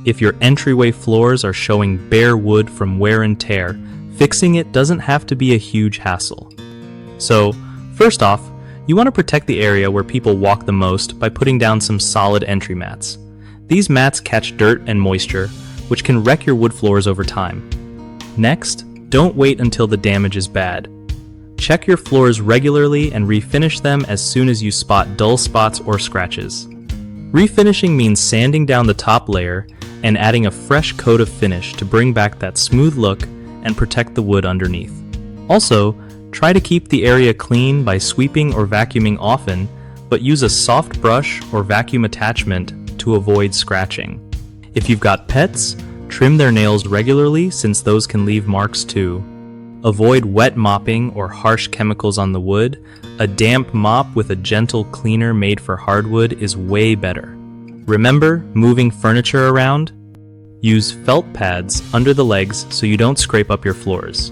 If your entryway floors are showing bare wood from wear and tear, fixing it doesn't have to be a huge hassle. So, first off, you want to protect the area where people walk the most by putting down some solid entry mats. These mats catch dirt and moisture, which can wreck your wood floors over time. Next, don't wait until the damage is bad. Check your floors regularly and refinish them as soon as you spot dull spots or scratches. Refinishing means sanding down the top layer and adding a fresh coat of finish to bring back that smooth look and protect the wood underneath. Also, try to keep the area clean by sweeping or vacuuming often, but use a soft brush or vacuum attachment to avoid scratching. If you've got pets, trim their nails regularly since those can leave marks too. Avoid wet mopping or harsh chemicals on the wood. A damp mop with a gentle cleaner made for hardwood is way better. Remember, moving furniture around? Use felt pads under the legs so you don't scrape up your floors.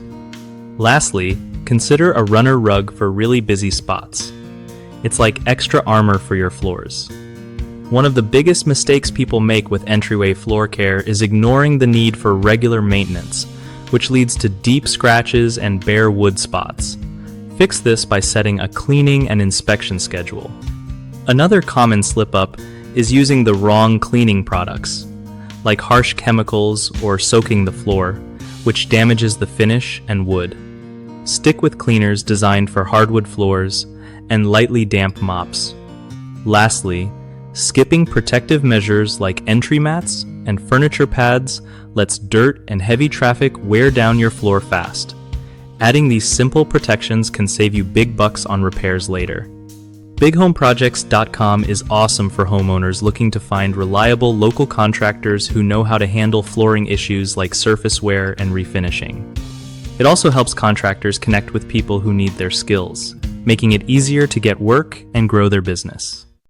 Lastly, consider a runner rug for really busy spots. It's like extra armor for your floors. One of the biggest mistakes people make with entryway floor care is ignoring the need for regular maintenance, which leads to deep scratches and bare wood spots. Fix this by setting a cleaning and inspection schedule. Another common slip-up is using the wrong cleaning products, like harsh chemicals or soaking the floor, which damages the finish and wood. Stick with cleaners designed for hardwood floors and lightly damp mops. Lastly, skipping protective measures like entry mats and furniture pads lets dirt and heavy traffic wear down your floor fast. Adding these simple protections can save you big bucks on repairs later. BigHomeProjects.com is awesome for homeowners looking to find reliable local contractors who know how to handle flooring issues like surface wear and refinishing. It also helps contractors connect with people who need their skills, making it easier to get work and grow their business.